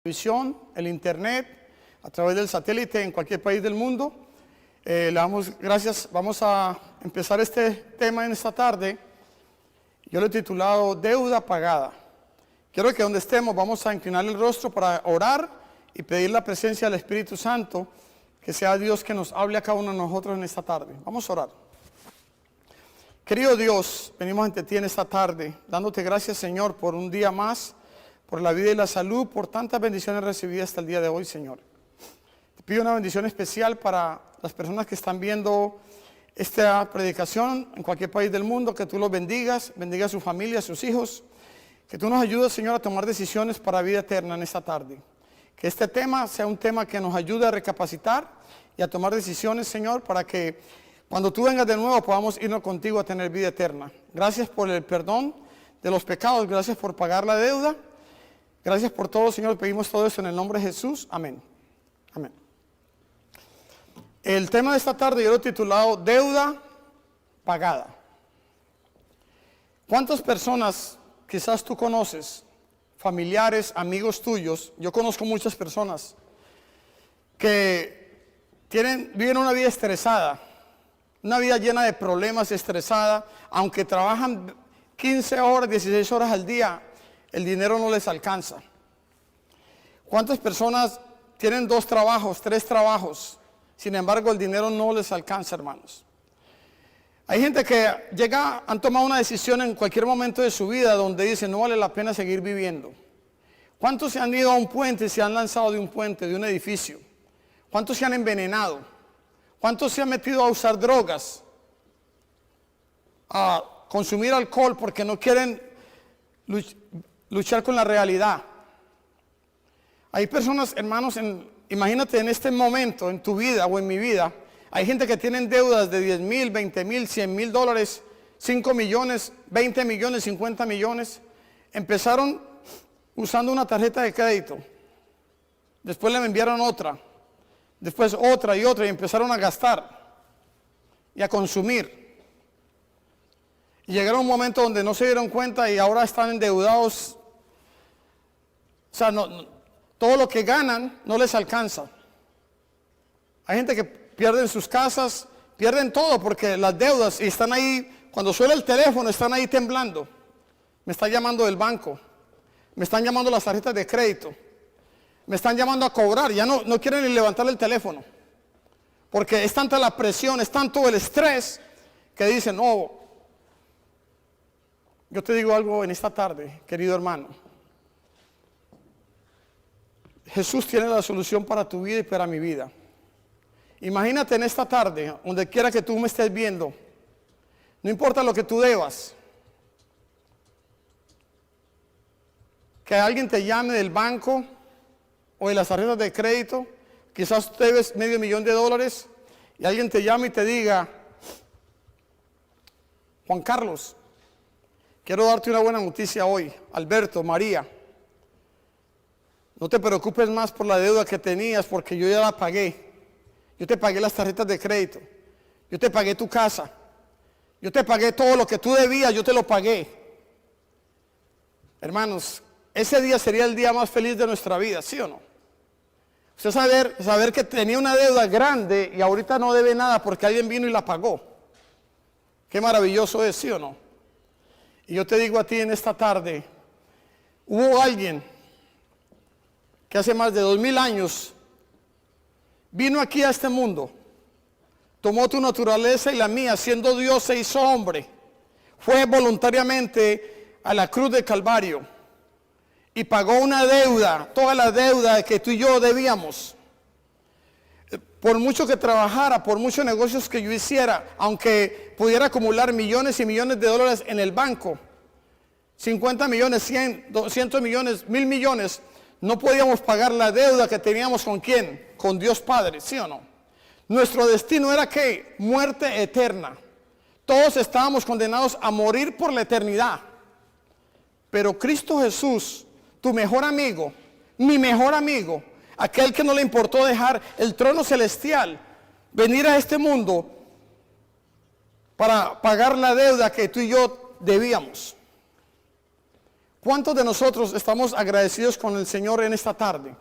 televisión, el internet, a través del satélite en cualquier país del mundo. Le damos gracias. Vamos a empezar este tema en esta tarde. Yo lo he titulado Deuda Pagada. Quiero que donde estemos vamos a inclinar el rostro para orar y pedir la presencia del Espíritu Santo, que sea Dios que nos hable a cada uno de nosotros en esta tarde. Vamos a orar. Querido Dios, venimos ante ti en esta tarde, dándote gracias, Señor, por un día más, por la vida y la salud, por tantas bendiciones recibidas hasta el día de hoy, Señor. Te pido una bendición especial para las personas que están viendo esta predicación en cualquier país del mundo, que tú los bendigas, bendiga a su familia, a sus hijos, que tú nos ayudes, Señor, a tomar decisiones para vida eterna en esta tarde. Que este tema sea un tema que nos ayude a recapacitar y a tomar decisiones, Señor, para que cuando tú vengas de nuevo podamos irnos contigo a tener vida eterna. Gracias por el perdón de los pecados, gracias por pagar la deuda. Gracias por todo, Señor. Pedimos todo eso en el nombre de Jesús. Amén. Amén. El tema de esta tarde yo lo he titulado Deuda Pagada. ¿Cuántas personas quizás tú conoces, familiares, amigos tuyos? Yo conozco muchas personas que viven una vida estresada, una vida llena de problemas, estresada, aunque trabajan 15 horas, 16 horas al día, el dinero no les alcanza. ¿Cuántas personas tienen 2 trabajos, 3 trabajos? Sin embargo, el dinero no les alcanza, hermanos. Hay gente que han tomado una decisión en cualquier momento de su vida donde dicen, no vale la pena seguir viviendo. ¿Cuántos se han ido a un puente y se han lanzado de un puente, de un edificio? ¿Cuántos se han envenenado? ¿Cuántos se han metido a usar drogas? A consumir alcohol porque no quieren luchar con la realidad. Hay personas, hermanos, imagínate en este momento, en tu vida o en mi vida, hay gente que tienen deudas de 10,000, 20,000, 100,000 dólares, 5 millones, 20 millones, 50 millones. Empezaron usando una tarjeta de crédito, después le enviaron otra, después otra y otra, y empezaron a gastar y a consumir. Y llegaron a un momento donde no se dieron cuenta y ahora están endeudados. O sea, todo lo que ganan no les alcanza. Hay gente que pierden sus casas, pierden todo porque las deudas, y están ahí, cuando suena el teléfono, están ahí temblando. Me está llamando del banco, me están llamando las tarjetas de crédito, me están llamando a cobrar, ya no quieren ni levantar el teléfono. Porque es tanta la presión, es tanto el estrés, que dicen, no. Yo te digo algo en esta tarde, querido hermano. Jesús tiene la solución para tu vida y para mi vida. Imagínate en esta tarde, donde quiera que tú me estés viendo, no importa lo que tú debas, que alguien te llame del banco o de las tarjetas de crédito, quizás debes $500,000 y alguien te llame y te diga, Juan Carlos, quiero darte una buena noticia hoy, Alberto, María. No te preocupes más por la deuda que tenías porque yo ya la pagué. Yo te pagué las tarjetas de crédito. Yo te pagué tu casa. Yo te pagué todo lo que tú debías, yo te lo pagué. Hermanos, ese día sería el día más feliz de nuestra vida, ¿sí o no? Usted saber que tenía una deuda grande y ahorita no debe nada porque alguien vino y la pagó. Qué maravilloso es, ¿sí o no? Y yo te digo a ti en esta tarde, hubo alguien que hace más de 2000 años vino aquí a este mundo, tomó tu naturaleza y la mía, siendo Dios se hizo hombre, fue voluntariamente a la cruz del Calvario y pagó una deuda, toda la deuda que tú y yo debíamos. Por mucho que trabajara, por muchos negocios que yo hiciera, aunque pudiera acumular millones y millones de dólares en el banco, 50 millones, 100, 200 millones, 1000 millones, no podíamos pagar la deuda que teníamos ¿con quién? Con Dios Padre, ¿sí o no? Nuestro destino era ¿qué? Muerte eterna. Todos estábamos condenados a morir por la eternidad. Pero Cristo Jesús, tu mejor amigo, mi mejor amigo, aquel que no le importó dejar el trono celestial, venir a este mundo para pagar la deuda que tú y yo debíamos. ¿Cuántos de nosotros estamos agradecidos con el Señor en esta tarde?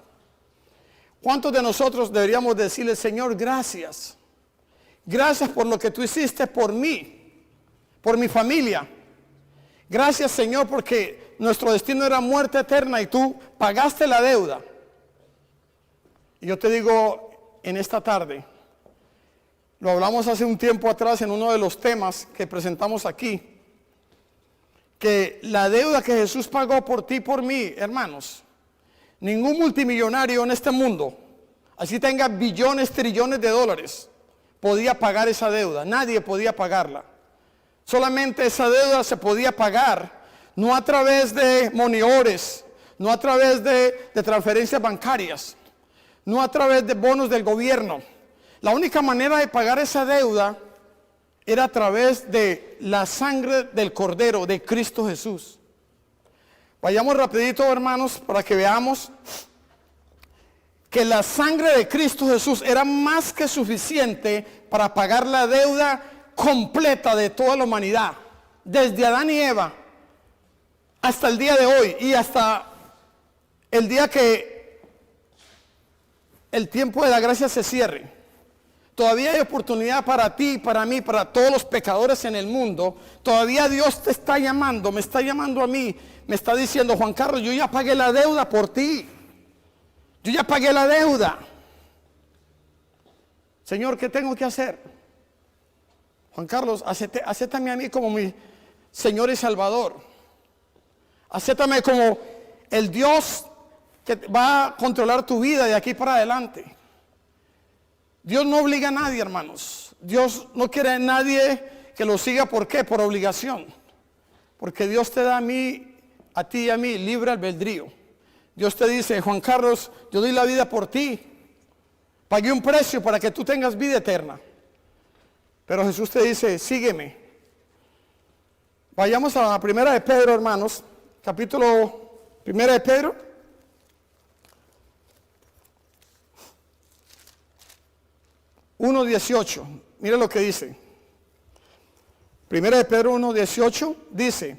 ¿Cuántos de nosotros deberíamos decirle, Señor, gracias? Gracias por lo que tú hiciste por mí, por mi familia. Gracias, Señor, porque nuestro destino era muerte eterna y tú pagaste la deuda. Y yo te digo en esta tarde, lo hablamos hace un tiempo atrás en uno de los temas que presentamos aquí, que la deuda que Jesús pagó por ti y por mí, hermanos, ningún multimillonario en este mundo, así tenga billones, trillones de dólares, podía pagar esa deuda. Nadie podía pagarla. Solamente esa deuda se podía pagar, no a través de moniores, no a través de transferencias bancarias, no a través de bonos del gobierno. La única manera de pagar esa deuda era a través de la sangre del Cordero, de Cristo Jesús. Vayamos rapidito, hermanos, para que veamos que la sangre de Cristo Jesús era más que suficiente para pagar la deuda completa de toda la humanidad, desde Adán y Eva hasta el día de hoy y hasta el día que el tiempo de la gracia se cierre. Todavía hay oportunidad para ti, para mí, para todos los pecadores en el mundo. Todavía Dios te está llamando, me está llamando a mí, me está diciendo, Juan Carlos, yo ya pagué la deuda por ti. Yo ya pagué la deuda. Señor, ¿qué tengo que hacer? Juan Carlos, acéptame a mí como mi Señor y Salvador. Acéptame como el Dios que va a controlar tu vida de aquí para adelante. Dios no obliga a nadie, hermanos. Dios no quiere a nadie que lo siga. ¿Por qué? Por obligación. Porque Dios te da a mí, a ti y a mí, libre albedrío. Dios te dice, Juan Carlos, yo doy la vida por ti. Pagué un precio para que tú tengas vida eterna. Pero Jesús te dice, sígueme. Vayamos a la primera de Pedro, hermanos. Capítulo primera de Pedro. 1:18, mire lo que dice. Primera de Pedro 1:18 dice,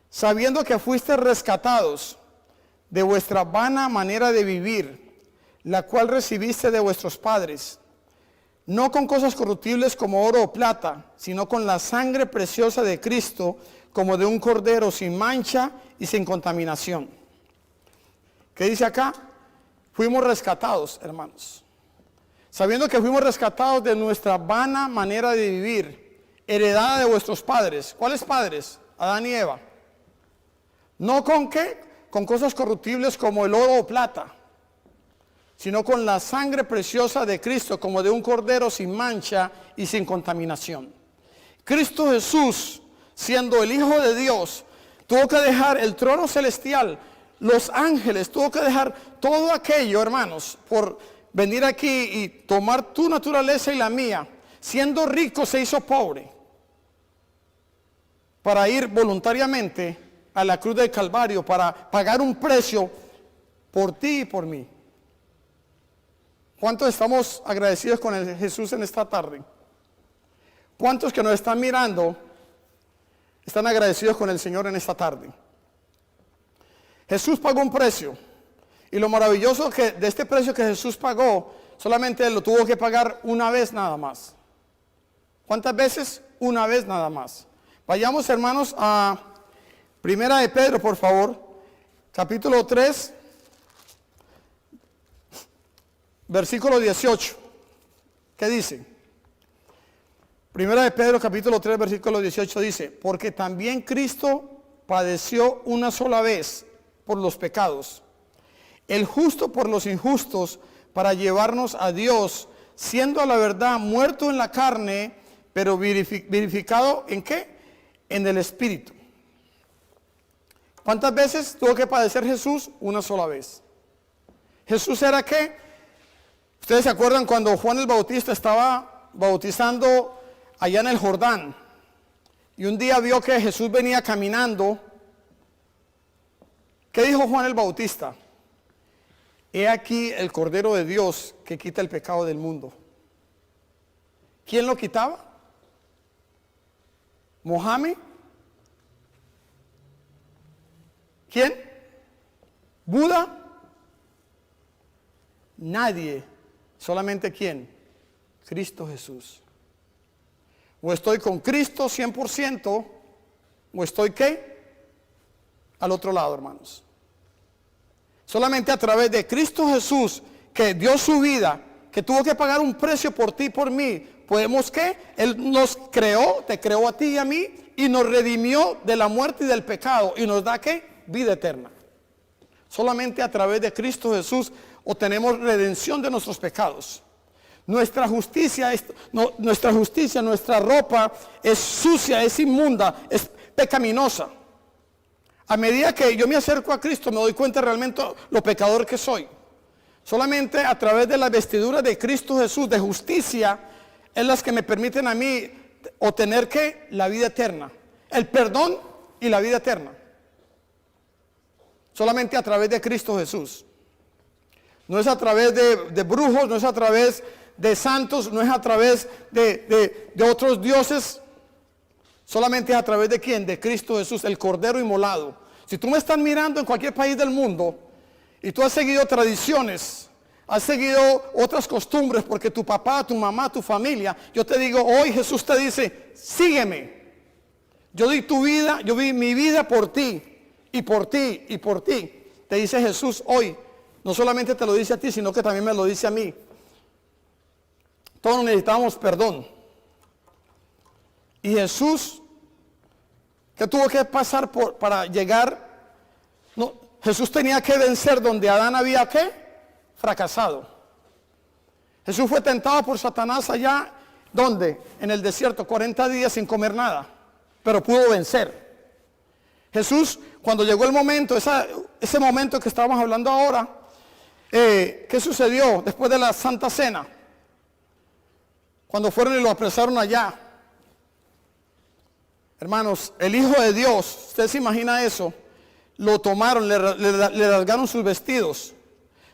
sabiendo que fuiste rescatados de vuestra vana manera de vivir, la cual recibiste de vuestros padres, no con cosas corruptibles como oro o plata, sino con la sangre preciosa de Cristo, como de un cordero sin mancha y sin contaminación. ¿Qué dice acá? Fuimos rescatados, hermanos. Sabiendo que fuimos rescatados de nuestra vana manera de vivir, heredada de vuestros padres. ¿Cuáles padres? Adán y Eva. ¿No con qué? Con cosas corruptibles como el oro o plata, sino con la sangre preciosa de Cristo, como de un cordero sin mancha y sin contaminación. Cristo Jesús, siendo el Hijo de Dios, tuvo que dejar el trono celestial, los ángeles, tuvo que dejar todo aquello, hermanos, por venir aquí y tomar tu naturaleza y la mía. Siendo rico se hizo pobre para ir voluntariamente a la cruz del Calvario, para pagar un precio por ti y por mí. ¿Cuántos estamos agradecidos con el Jesús en esta tarde? ¿Cuántos que nos están mirando están agradecidos con el Señor en esta tarde? Jesús pagó un precio. Y lo maravilloso que de este precio que Jesús pagó, solamente lo tuvo que pagar una vez nada más. ¿Cuántas veces? Una vez nada más. Vayamos, hermanos, a Primera de Pedro, por favor, capítulo 3, versículo 18. ¿Qué dice? Primera de Pedro, capítulo 3, versículo 18 dice, porque también Cristo padeció una sola vez por los pecados, el justo por los injustos, para llevarnos a Dios, siendo a la verdad muerto en la carne, pero vivificado ¿en qué? En el Espíritu. ¿Cuántas veces tuvo que padecer Jesús? Una sola vez. ¿Jesús era qué? Ustedes se acuerdan cuando Juan el Bautista estaba bautizando allá en el Jordán, y un día vio que Jesús venía caminando. ¿Qué dijo Juan el Bautista? He aquí el Cordero de Dios que quita el pecado del mundo. ¿Quién lo quitaba? ¿Mohammed? ¿Quién? ¿Buda? Nadie. ¿Solamente quién? Cristo Jesús. O estoy con Cristo 100%, o estoy ¿qué? Al otro lado, hermanos. Solamente a través de Cristo Jesús, que dio su vida, que tuvo que pagar un precio por ti y por mí, podemos ¿qué? Él nos creó, te creó a ti y a mí, y nos redimió de la muerte y del pecado, y nos da ¿qué? Vida eterna. Solamente a través de Cristo Jesús obtenemos redención de nuestros pecados. Nuestra justicia, nuestra ropa es sucia, es inmunda, es pecaminosa. A medida que yo me acerco a Cristo, me doy cuenta realmente lo pecador que soy. Solamente a través de la vestidura de Cristo Jesús, de justicia, es las que me permiten a mí obtener ¿qué? La vida eterna. El perdón y la vida eterna. Solamente a través de Cristo Jesús. No es a través de brujos, no es a través de santos, no es a través de otros dioses. Solamente es a través de ¿quién? De Cristo Jesús, el Cordero inmolado. Si tú me estás mirando en cualquier país del mundo y tú has seguido tradiciones, has seguido otras costumbres, porque tu papá, tu mamá, tu familia, yo te digo, hoy Jesús te dice, sígueme. Yo di tu vida, yo di mi vida por ti, y por ti, y por ti. Te dice Jesús hoy. No solamente te lo dice a ti, sino que también me lo dice a mí. Todos necesitamos perdón. Y Jesús, ¿qué tuvo que pasar para llegar? No, Jesús tenía que vencer donde Adán había ¿qué? Fracasado. Jesús fue tentado por Satanás allá, ¿dónde? En el desierto, 40 días sin comer nada, pero pudo vencer. Jesús, cuando llegó el momento, ese momento que estábamos hablando ahora, ¿qué sucedió después de la Santa Cena? Cuando fueron y lo apresaron allá. Hermanos, el Hijo de Dios, ¿usted se imagina eso? Lo tomaron, le rasgaron sus vestidos,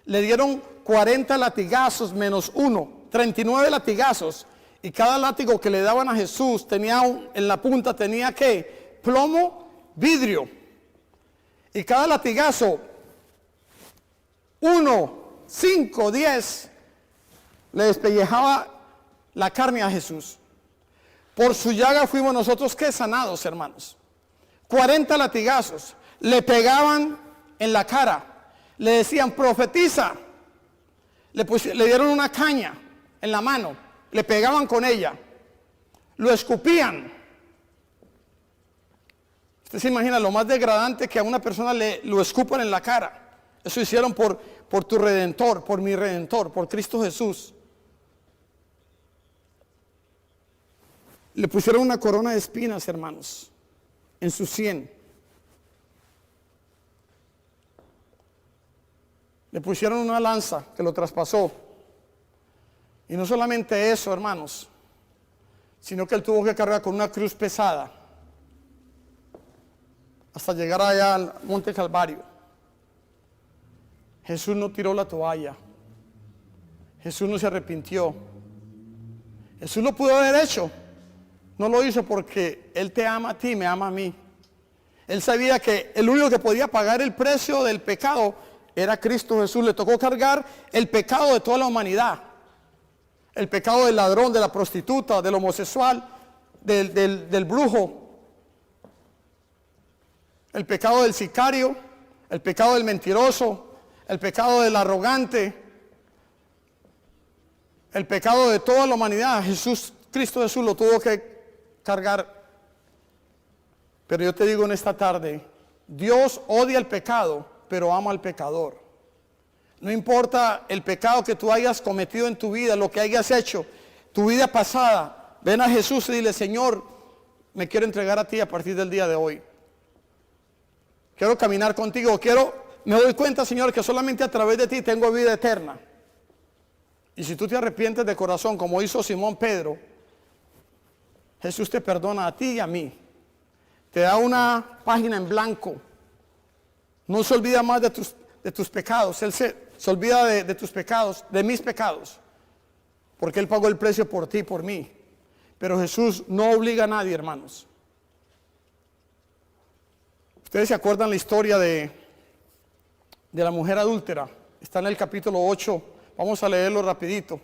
le dieron 40 latigazos menos uno, 39 latigazos, y cada látigo que le daban a Jesús tenía en la punta tenía ¿qué? Plomo, vidrio, y cada latigazo 1, 5, 10 le despellejaba la carne a Jesús. Por su llaga fuimos nosotros ¿qué? Sanados, hermanos. 40 latigazos le pegaban en la cara, le decían profetiza, le dieron una caña en la mano, le pegaban con ella, lo escupían. Usted se imagina lo más degradante que a una persona lo escupan en la cara. Eso hicieron por tu Redentor, por mi Redentor, por Cristo Jesús. Le pusieron una corona de espinas, hermanos, en su sien. Le pusieron una lanza que lo traspasó. Y no solamente eso, hermanos, sino que él tuvo que cargar con una cruz pesada hasta llegar allá al Monte Calvario. Jesús no tiró la toalla. Jesús no se arrepintió. Jesús lo pudo haber hecho. No lo hizo porque Él te ama a ti, me ama a mí. Él sabía que el único que podía pagar el precio del pecado era Cristo Jesús. Le tocó cargar el pecado de toda la humanidad. El pecado del ladrón, de la prostituta, del homosexual, del brujo. El pecado del sicario, el pecado del mentiroso, el pecado del arrogante, el pecado de toda la humanidad. Cristo Jesús lo tuvo que cargar. Pero yo te digo en esta tarde, Dios odia el pecado, pero ama al pecador. No importa el pecado que tú hayas cometido en tu vida, lo que hayas hecho, tu vida pasada, ven a Jesús y dile, Señor, me quiero entregar a ti a partir del día de hoy. Quiero caminar contigo, me doy cuenta, Señor, que solamente a través de ti tengo vida eterna. Y si tú te arrepientes de corazón, como hizo Simón Pedro, Jesús te perdona a ti y a mí. Te da una página en blanco. No se olvida más de tus pecados. Él se olvida de tus pecados, de mis pecados. Porque Él pagó el precio por ti y por mí. Pero Jesús no obliga a nadie, hermanos. Ustedes se acuerdan la historia de la mujer adúltera. Está en el capítulo 8. Vamos a leerlo rapidito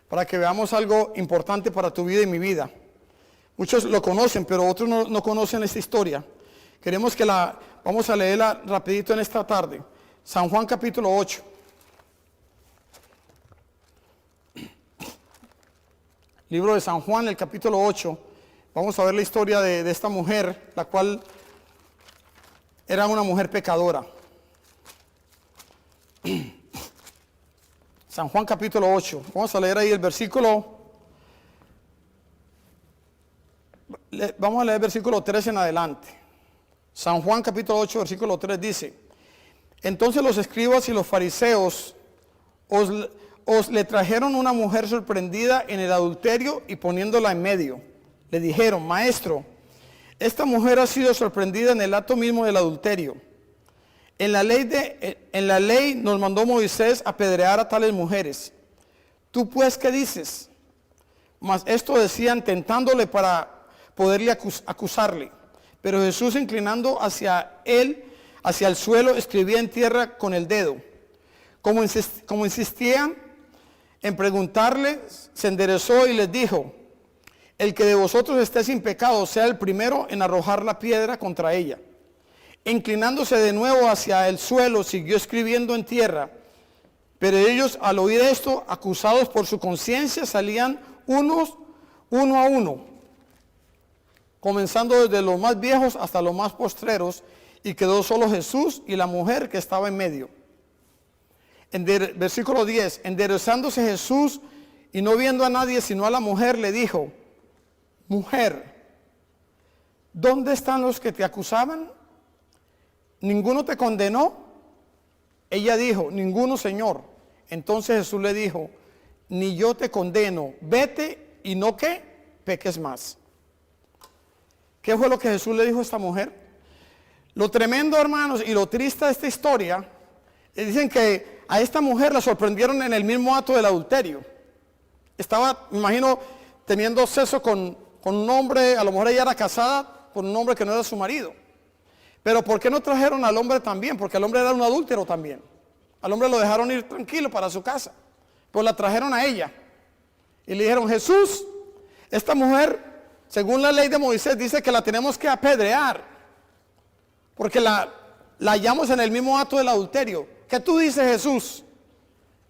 para que veamos algo importante para tu vida y mi vida. Muchos lo conocen, pero otros no conocen esta historia. Queremos que vamos a leerla rapidito en esta tarde. San Juan capítulo 8. Libro de San Juan, el capítulo 8. Vamos a ver la historia de esta mujer, la cual era una mujer pecadora. San Juan capítulo 8. Vamos a leer ahí el versículo. Vamos a leer el versículo 3 en adelante. San Juan capítulo 8, versículo 3 dice: entonces los escribas y los fariseos os le trajeron una mujer sorprendida en el adulterio y poniéndola en medio. Le dijeron: maestro, esta mujer ha sido sorprendida en el acto mismo del adulterio. En la ley nos mandó Moisés apedrear a tales mujeres. ¿Tú pues qué dices? Mas esto decían tentándole para poderle acusarle. Pero Jesús, inclinando hacia el suelo, escribía en tierra con el dedo. Como insistían en preguntarle, se enderezó y les dijo: el que de vosotros esté sin pecado sea el primero en arrojar la piedra contra ella. Inclinándose de nuevo hacia el suelo, siguió escribiendo en tierra. Pero ellos, al oír esto, acusados por su conciencia, salían uno a uno, comenzando desde los más viejos hasta los más postreros, y quedó solo Jesús y la mujer que estaba en medio. Versículo 10, enderezándose Jesús y no viendo a nadie sino a la mujer, le dijo: mujer, ¿dónde están los que te acusaban? ¿Ninguno te condenó? Ella dijo: ninguno, Señor. Entonces Jesús le dijo: ni yo te condeno, vete y no que peques más. ¿Qué fue lo que Jesús le dijo a esta mujer? Lo tremendo, hermanos, y lo triste de esta historia, dicen que a esta mujer la sorprendieron en el mismo acto del adulterio. Estaba, me imagino, teniendo sexo con un hombre, a lo mejor ella era casada con un hombre que no era su marido. Pero ¿por qué no trajeron al hombre también? Porque el hombre era un adúltero también. Al hombre lo dejaron ir tranquilo para su casa. Pues la trajeron a ella. Y le dijeron: Jesús, esta mujer, según la ley de Moisés, dice que la tenemos que apedrear. Porque la hallamos en el mismo acto del adulterio. ¿Qué tú dices, Jesús?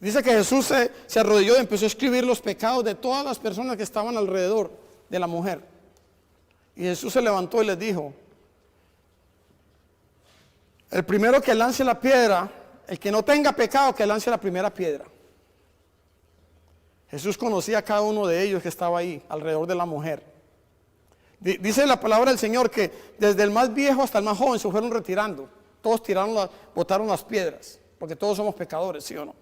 Dice que Jesús se arrodilló y empezó a escribir los pecados de todas las personas que estaban alrededor de la mujer. Y Jesús se levantó y les dijo: el primero que lance la piedra, el que no tenga pecado, que lance la primera piedra. Jesús conocía a cada uno de ellos que estaba ahí, alrededor de la mujer. Dice la palabra del Señor que desde el más viejo hasta el más joven se fueron retirando. Todos botaron las piedras, porque todos somos pecadores, ¿sí o no?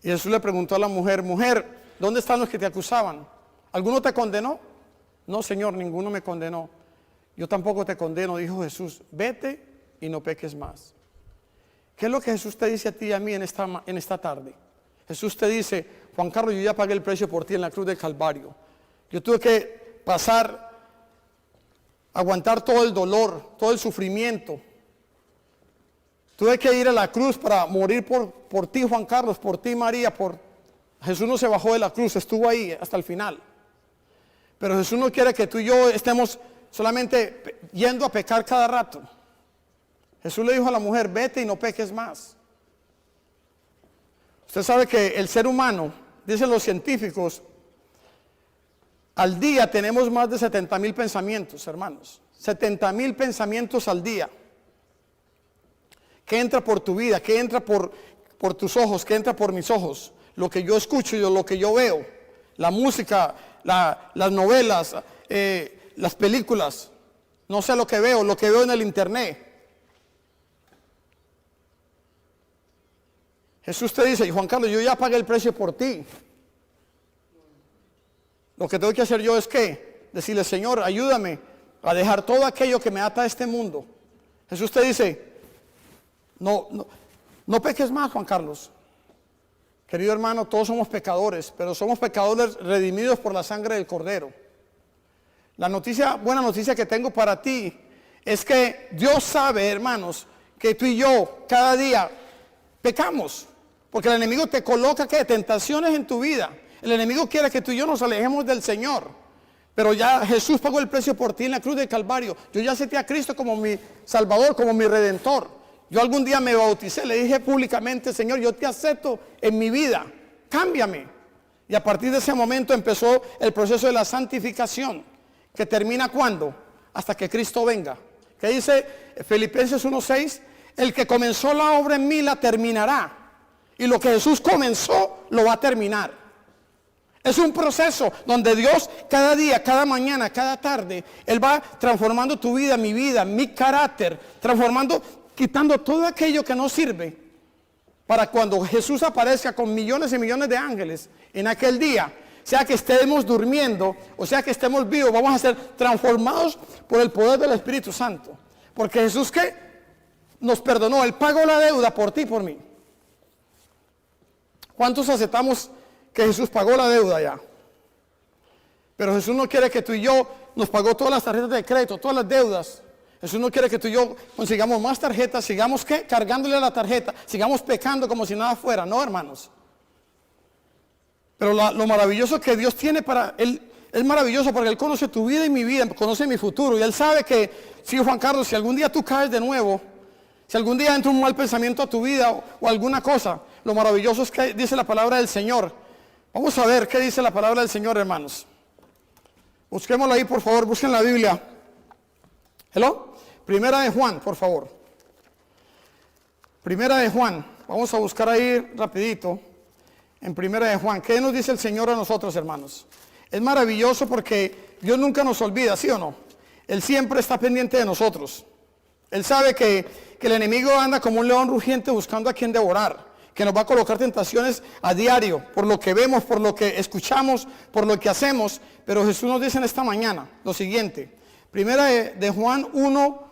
Y Jesús le preguntó a la mujer: mujer, ¿dónde están los que te acusaban? ¿Alguno te condenó? No, Señor, ninguno me condenó. Yo tampoco te condeno, dijo Jesús. Vete y no peques más. ¿Qué es lo que Jesús te dice a ti y a mí en esta tarde? Jesús te dice: Juan Carlos, yo ya pagué el precio por ti en la cruz del Calvario. Yo tuve que aguantar todo el dolor, todo el sufrimiento. Tuve que ir a la cruz para morir por ti, Juan Carlos, por ti, María. Jesús no se bajó de la cruz, estuvo ahí hasta el final. Pero Jesús no quiere que tú y yo estemos solamente yendo a pecar cada rato. Jesús le dijo a la mujer: vete y no peques más. Usted sabe que el ser humano, dicen los científicos, al día tenemos más de 70,000 pensamientos, hermanos. 70,000 pensamientos al día. ¿Qué entra por tu vida? ¿Qué entra por tus ojos? ¿Qué entra por mis ojos? Lo que yo escucho y lo que yo veo. La música, las novelas, las películas. No sé lo que veo en el internet. Jesús te dice: Juan Carlos, yo ya pagué el precio por ti. Lo que tengo que hacer yo es que decirle: Señor, ayúdame a dejar todo aquello que me ata a este mundo. Jesús te dice: no peques más, Juan Carlos. Querido hermano, todos somos pecadores, pero somos pecadores redimidos por la sangre del Cordero. Buena noticia que tengo para ti es que Dios sabe, hermanos, que tú y yo cada día pecamos. Porque el enemigo te coloca ¿qué? Tentaciones en tu vida. El enemigo quiere que tú y yo nos alejemos del Señor. Pero ya Jesús pagó el precio por ti en la cruz del Calvario. Yo ya acepté a Cristo como mi Salvador, como mi Redentor. Yo algún día me bauticé, le dije públicamente, Señor, yo te acepto en mi vida, cámbiame. Y a partir de ese momento empezó el proceso de la santificación, que termina ¿cuándo? Hasta que Cristo venga. Que dice Filipenses 1:6, el que comenzó la obra en mí la terminará. Y lo que Jesús comenzó, lo va a terminar. Es un proceso donde Dios cada día, cada mañana, cada tarde, Él va transformando tu vida, mi carácter, transformando, quitando todo aquello que no sirve, para cuando Jesús aparezca con millones y millones de ángeles en aquel día, sea que estemos durmiendo o sea que estemos vivos, vamos a ser transformados por el poder del Espíritu Santo. Porque Jesús ¿qué? Nos perdonó, Él pagó la deuda por ti y por mí. ¿Cuántos aceptamos que Jesús pagó la deuda ya? Pero Jesús no quiere que tú y yo nos pagó todas las tarjetas de crédito, todas las deudas. Jesús no quiere que tú y yo consigamos más tarjetas, sigamos ¿qué? Cargándole a la tarjeta, sigamos pecando como si nada fuera. No, hermanos. Pero lo maravilloso que Dios tiene para Él, es maravilloso porque Él conoce tu vida y mi vida, conoce mi futuro. Y Él sabe que, sí, Juan Carlos, si algún día tú caes de nuevo, si algún día entra un mal pensamiento a tu vida o alguna cosa, lo maravilloso es que dice la palabra del Señor. Vamos a ver qué dice la palabra del Señor, hermanos. Busquémosla ahí, por favor, busquen la Biblia. ¿Hello? Primera de Juan, por favor. Primera de Juan. Vamos a buscar ahí rapidito. En Primera de Juan. ¿Qué nos dice el Señor a nosotros, hermanos? Es maravilloso porque Dios nunca nos olvida, ¿sí o no? Él siempre está pendiente de nosotros. Él sabe que el enemigo anda como un león rugiente buscando a quien devorar, que nos va a colocar tentaciones a diario, por lo que vemos, por lo que escuchamos, por lo que hacemos. Pero Jesús nos dice en esta mañana lo siguiente. Primera de Juan 1,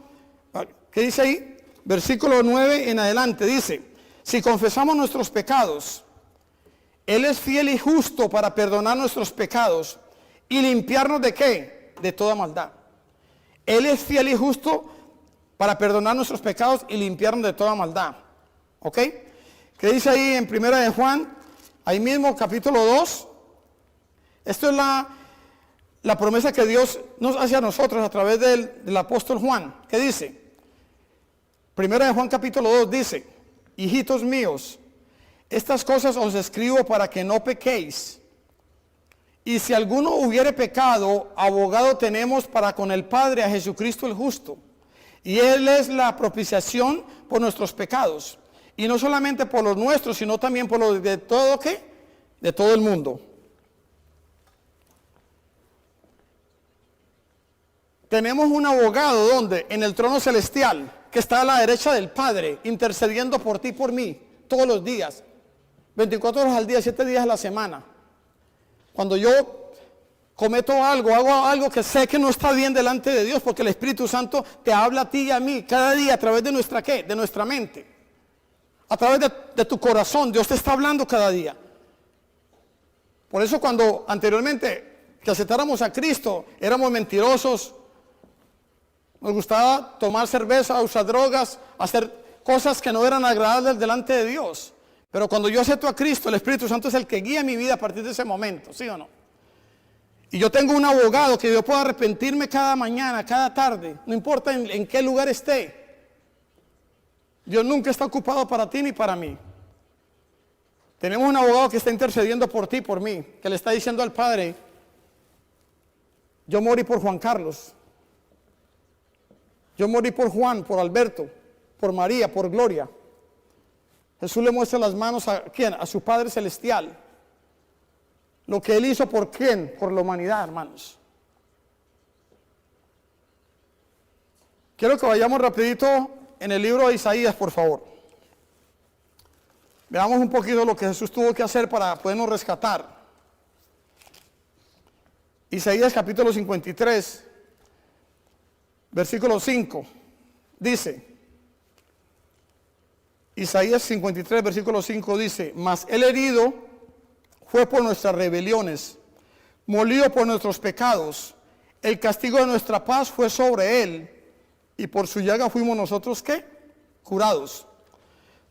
¿qué dice ahí? Versículo 9 en adelante, dice, si confesamos nuestros pecados, Él es fiel y justo para perdonar nuestros pecados y limpiarnos ¿de qué? De toda maldad. Él es fiel y justo para perdonar nuestros pecados y limpiarnos de toda maldad. ¿Ok? ¿Qué dice ahí en Primera de Juan? Ahí mismo, capítulo 2. Esto es la promesa que Dios nos hace a nosotros a través del apóstol Juan. ¿Qué dice? Primera de Juan, capítulo 2 dice, hijitos míos, estas cosas os escribo para que no pequéis. Y si alguno hubiere pecado, abogado tenemos para con el Padre a Jesucristo el justo. Y Él es la propiciación por nuestros pecados. Y no solamente por los nuestros, sino también por los de todo, ¿qué? De todo el mundo. Tenemos un abogado, ¿dónde? En el trono celestial, que está a la derecha del Padre, intercediendo por ti y por mí, todos los días. 24 horas al día, 7 días a la semana. Cuando yo cometo algo, hago algo que sé que no está bien delante de Dios, porque el Espíritu Santo te habla a ti y a mí cada día a través de nuestra ¿qué? De nuestra mente. A través de tu corazón, Dios te está hablando cada día. Por eso cuando anteriormente que aceptáramos a Cristo, éramos mentirosos, nos gustaba tomar cerveza, usar drogas, hacer cosas que no eran agradables delante de Dios. Pero cuando yo acepto a Cristo, el Espíritu Santo es el que guía mi vida a partir de ese momento, ¿sí o no? Y yo tengo un abogado que yo puedo arrepentirme cada mañana, cada tarde, no importa en qué lugar esté. Dios nunca está ocupado para ti ni para mí. Tenemos un abogado que está intercediendo por ti, por mí, que le está diciendo al Padre, yo morí por Juan Carlos, yo morí por Juan, por Alberto, por María, por Gloria. Jesús le muestra las manos a ¿quién? A su Padre Celestial. Lo que Él hizo por quién? Por la humanidad, hermanos. Quiero que vayamos rapidito en el libro de Isaías, por favor. Veamos un poquito lo que Jesús tuvo que hacer para podernos rescatar. Isaías capítulo 53, versículo 5, dice, Isaías 53, versículo 5 dice, mas el herido fue por nuestras rebeliones, molido por nuestros pecados, el castigo de nuestra paz fue sobre él, y por su llaga fuimos nosotros, ¿qué? Curados.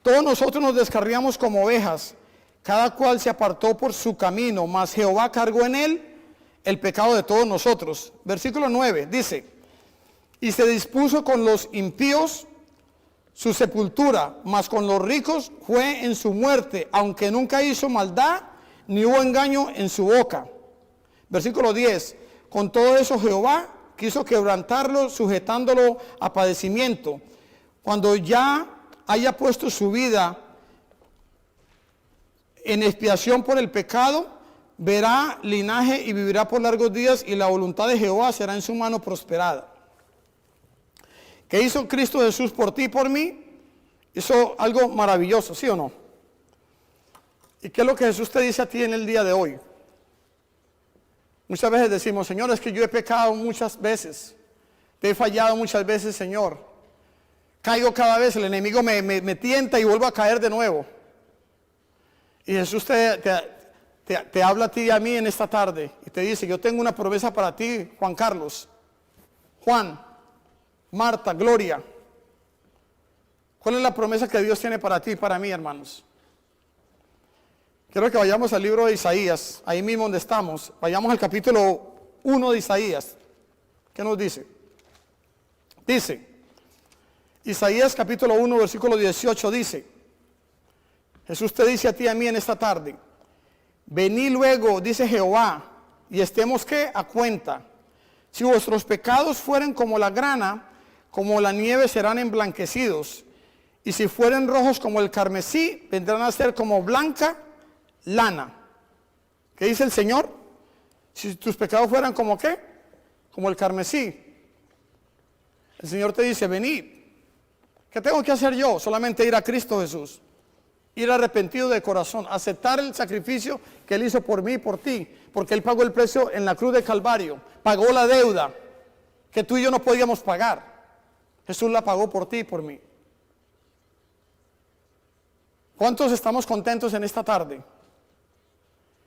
Todos nosotros nos descarriamos como ovejas, cada cual se apartó por su camino, mas Jehová cargó en él el pecado de todos nosotros. Versículo 9 dice, y se dispuso con los impíos su sepultura, mas con los ricos fue en su muerte, aunque nunca hizo maldad, ni hubo engaño en su boca. Versículo 10, con todo eso Jehová quiso quebrantarlo, sujetándolo a padecimiento. Cuando ya haya puesto su vida en expiación por el pecado, verá linaje y vivirá por largos días, y la voluntad de Jehová será en su mano prosperada. ¿Qué hizo Cristo Jesús por ti y por mí? Hizo algo maravilloso, ¿sí o no? ¿Y qué es lo que Jesús te dice a ti en el día de hoy? Muchas veces decimos, Señor, es que yo he pecado muchas veces, te he fallado muchas veces, Señor. Caigo cada vez, el enemigo me tienta y vuelvo a caer de nuevo. Y Jesús te habla a ti y a mí en esta tarde y te dice, yo tengo una promesa para ti, Juan Carlos, Juan, Marta, Gloria. ¿Cuál es la promesa que Dios tiene para ti y para mí, hermanos? Quiero que vayamos al libro de Isaías, ahí mismo donde estamos. Vayamos al capítulo 1 de Isaías. ¿Qué nos dice? Dice, Isaías capítulo 1, versículo 18 dice, Jesús te dice a ti y a mí en esta tarde, vení luego, dice Jehová, y estemos ¿qué? A cuenta. Si vuestros pecados fueren como la grana, como la nieve serán emblanquecidos, y si fueren rojos como el carmesí, vendrán a ser como blanca lana. ¿Qué dice el Señor? Si tus pecados fueran como ¿qué? Como el carmesí. El Señor te dice, venid. ¿Qué tengo que hacer yo? Solamente ir a Cristo Jesús. Ir arrepentido de corazón. Aceptar el sacrificio que Él hizo por mí y por ti. Porque Él pagó el precio en la cruz de Calvario. Pagó la deuda que tú y yo no podíamos pagar. Jesús la pagó por ti y por mí. ¿Cuántos estamos contentos en esta tarde?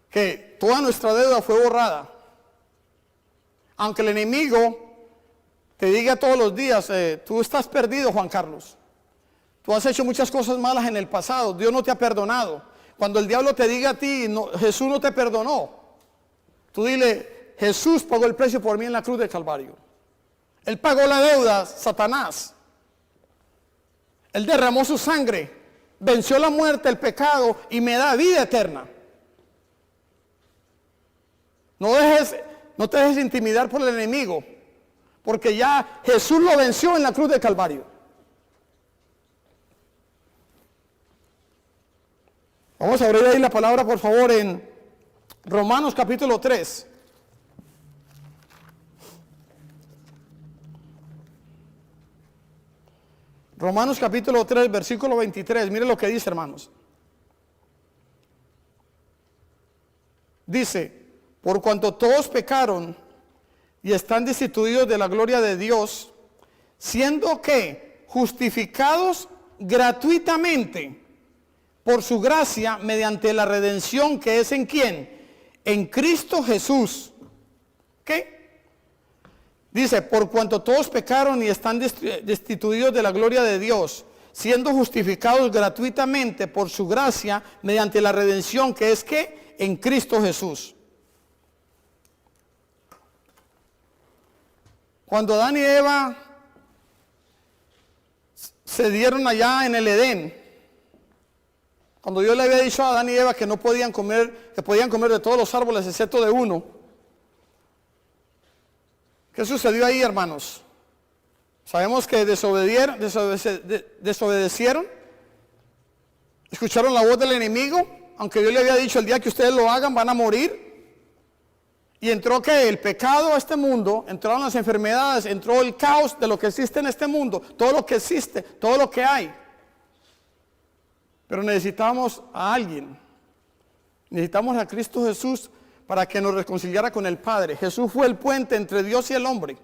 Que toda nuestra deuda fue borrada. Aunque el enemigo te diga todos los días, tú estás perdido, Juan Carlos. Tú has hecho muchas cosas malas en el pasado, Dios no te ha perdonado. Cuando el diablo te diga a ti, no, Jesús no te perdonó, tú dile, Jesús pagó el precio por mí en la cruz de Calvario. Él pagó la deuda, Satanás. Él derramó su sangre, venció la muerte, el pecado y me da vida eterna. No te dejes intimidar por el enemigo, porque ya Jesús lo venció en la cruz de Calvario. Vamos a abrir ahí la palabra, por favor, en Romanos capítulo 3. Romanos capítulo 3, versículo 23. Mire lo que dice, hermanos. Dice, por cuanto todos pecaron y están destituidos de la gloria de Dios, siendo que justificados gratuitamente por su gracia mediante la redención que es en ¿quién? En Cristo Jesús. ¿Qué? Dice, por cuanto todos pecaron y están destituidos de la gloria de Dios, siendo justificados gratuitamente por su gracia mediante la redención que es ¿qué? En Cristo Jesús. Cuando Adán y Eva se dieron allá en el Edén, cuando Dios le había dicho a Adán y Eva que no podían comer, que podían comer de todos los árboles excepto de uno, ¿qué sucedió ahí, hermanos? Sabemos que desobedecieron, escucharon la voz del enemigo, aunque Dios le había dicho el día que ustedes lo hagan van a morir. Y entró que el pecado a este mundo, entraron las enfermedades, entró el caos de lo que existe en este mundo, todo lo que existe, todo lo que hay. Pero necesitamos a alguien, necesitamos a Cristo Jesús para que nos reconciliara con el Padre. Jesús fue el puente entre Dios y el hombre.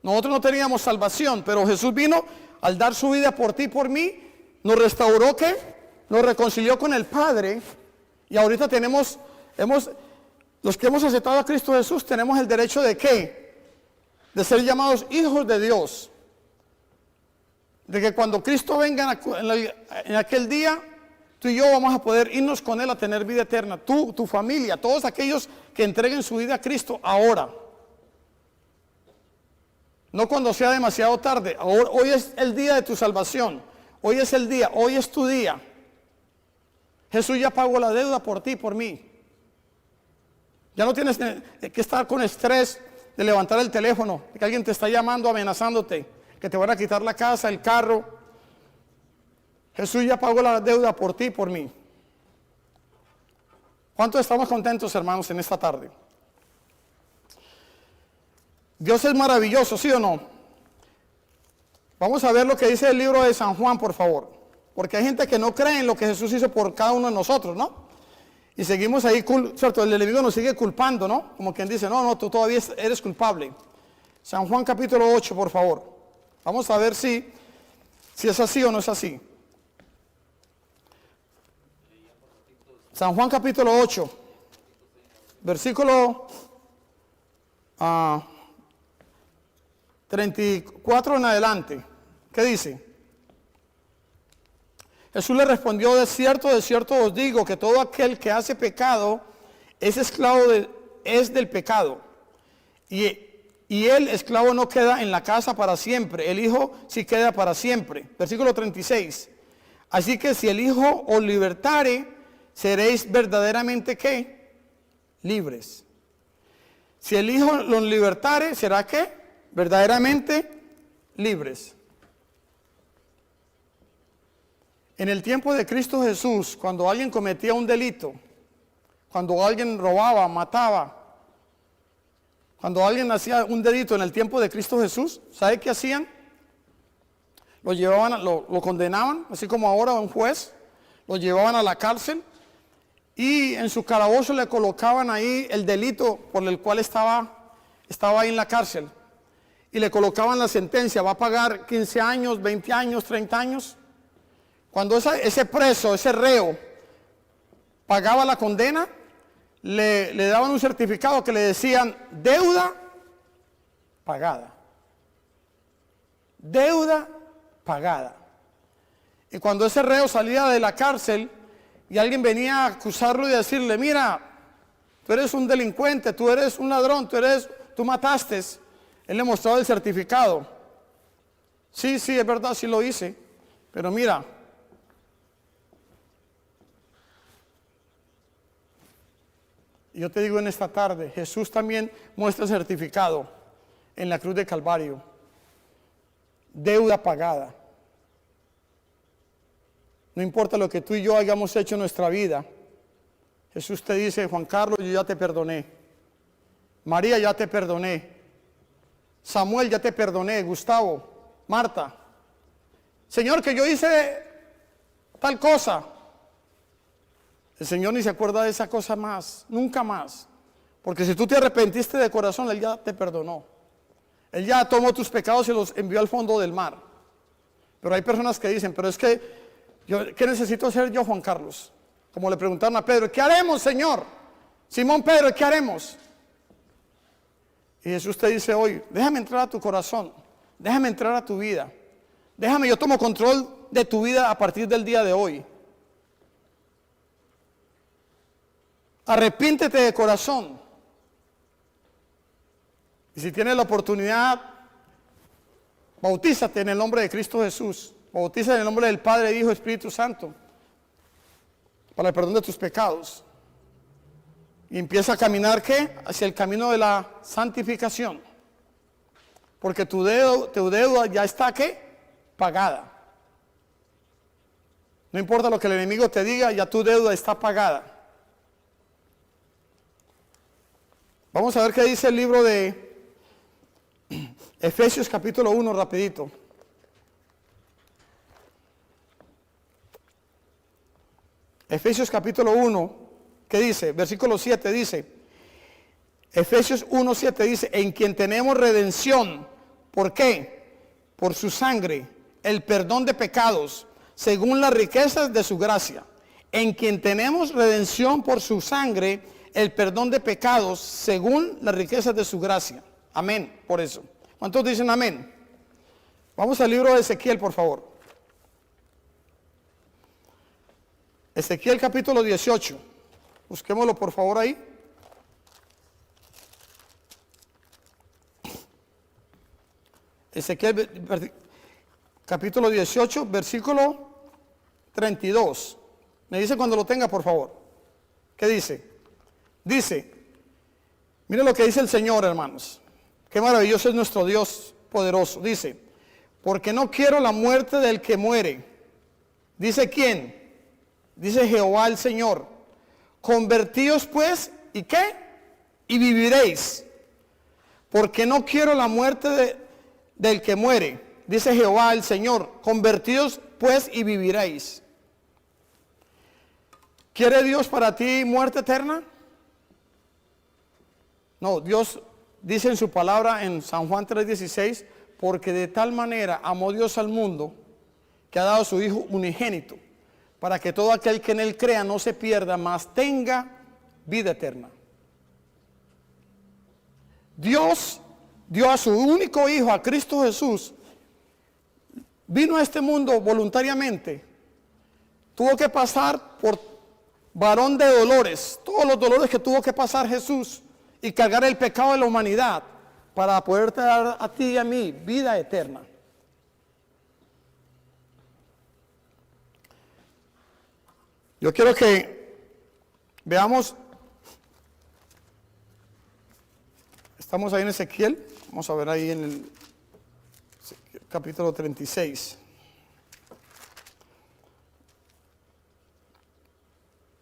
Nosotros no teníamos salvación, pero Jesús vino al dar su vida por ti y por mí, nos restauró, ¿qué? Nos reconcilió con el Padre, y ahorita los que hemos aceptado a Cristo Jesús tenemos el derecho de ¿qué? De ser llamados hijos de Dios. de que cuando Cristo venga en aquel día, tú y yo vamos a poder irnos con Él a tener vida eterna. Tú, tu familia, todos aquellos que entreguen su vida a Cristo ahora. No cuando sea demasiado tarde. Hoy es el día de tu salvación. Hoy es el día, hoy es tu día. Jesús ya pagó la deuda por ti, por mí. Ya no tienes que estar con estrés de levantar el teléfono, que alguien te está llamando, amenazándote, que te van a quitar la casa, el carro. Jesús ya pagó la deuda por ti, por mí. ¿Cuántos estamos contentos, hermanos, en esta tarde? Dios es maravilloso, ¿sí o no? Vamos a ver lo que dice el libro de San Juan, por favor. Porque hay gente que no cree en lo que Jesús hizo por cada uno de nosotros, ¿no? Y seguimos ahí, ¿cierto? El enemigo nos sigue culpando, ¿no? Como quien dice, no, tú todavía eres culpable. San Juan capítulo 8, por favor. Vamos a ver si es así o no es así. San Juan capítulo 8, versículo 34 en adelante. ¿Qué dice? Jesús le respondió, de cierto os digo, que todo aquel que hace pecado es esclavo del pecado. Y el esclavo no queda en la casa para siempre, el Hijo sí queda para siempre. Versículo 36. Así que si el Hijo os libertare, seréis verdaderamente ¿qué? Libres. Si el Hijo los libertare, ¿será qué? Verdaderamente libres. En el tiempo de Cristo Jesús, cuando alguien cometía un delito, cuando alguien robaba, mataba, cuando alguien hacía un delito en el tiempo de Cristo Jesús, ¿sabe qué hacían? Lo llevaban, lo condenaban, así como ahora un juez, lo llevaban a la cárcel y en su calabozo le colocaban ahí el delito por el cual estaba ahí en la cárcel. Y le colocaban la sentencia, va a pagar 15 años, 20 años, 30 años. Cuando ese preso, ese reo, pagaba la condena, le daban un certificado que le decían deuda pagada. Deuda pagada. Y cuando ese reo salía de la cárcel y alguien venía a acusarlo y decirle, mira, tú eres un delincuente, tú eres un ladrón, tú mataste, él le mostraba el certificado. Sí, es verdad, sí lo hice, pero mira, yo te digo en esta tarde, Jesús también muestra el certificado en la cruz de Calvario. Deuda pagada. No importa lo que tú y yo hayamos hecho en nuestra vida. Jesús te dice, Juan Carlos, yo ya te perdoné. María, ya te perdoné. Samuel, ya te perdoné. Gustavo, Marta. Señor, que yo hice tal cosa. El Señor ni se acuerda de esa cosa más, nunca más. Porque si tú te arrepentiste de corazón, Él ya te perdonó. Él ya tomó tus pecados y los envió al fondo del mar. Pero hay personas que dicen, pero es que, ¿qué necesito hacer yo, Juan Carlos? Como le preguntaron a Pedro, ¿qué haremos, Señor? Simón Pedro, ¿qué haremos? Y Jesús te dice hoy, déjame entrar a tu corazón, déjame entrar a tu vida. Déjame, yo tomo control de tu vida a partir del día de hoy. Arrepíntete de corazón. Y si tienes la oportunidad, bautízate en el nombre de Cristo Jesús. Bautízate en el nombre del Padre, Hijo y Espíritu Santo para el perdón de tus pecados. Y empieza a caminar, ¿qué? Hacia el camino de la santificación. Porque tu deuda ya está, ¿qué? Pagada. No importa lo que el enemigo te diga, ya tu deuda está pagada. Vamos a ver qué dice el libro de Efesios capítulo 1, rapidito. Efesios capítulo 1, ¿qué dice? Versículo 7 dice, Efesios 1, 7 dice, en quien tenemos redención. ¿Por qué? Por su sangre, el perdón de pecados, según las riquezas de su gracia. En quien tenemos redención por su sangre, el perdón de pecados según las riquezas de su gracia. Amén, por eso. ¿Cuántos dicen amén? Vamos al libro de Ezequiel, por favor. Ezequiel capítulo 18. Busquémoslo por favor ahí. Ezequiel capítulo 18, versículo 32. Me dice cuando lo tenga, por favor. ¿Qué dice? Dice, mire lo que dice el Señor, hermanos. Qué maravilloso es nuestro Dios poderoso. Dice, porque no quiero la muerte del que muere. Dice, ¿quién? Dice Jehová el Señor. Convertíos pues, ¿y qué? Y viviréis. Porque no quiero la muerte del que muere. Dice Jehová el Señor. Convertíos pues y viviréis. ¿Quiere Dios para ti muerte eterna? No, Dios dice en su palabra en San Juan 3:16, porque de tal manera amó Dios al mundo que ha dado a su Hijo unigénito, para que todo aquel que en él crea no se pierda, mas tenga vida eterna. Dios dio a su único Hijo, a Cristo Jesús, vino a este mundo voluntariamente, tuvo que pasar por varón de dolores, todos los dolores que tuvo que pasar Jesús y cargar el pecado de la humanidad para poder dar a ti y a mí vida eterna. Yo quiero que veamos, estamos ahí en Ezequiel, vamos a ver ahí en el capítulo 36.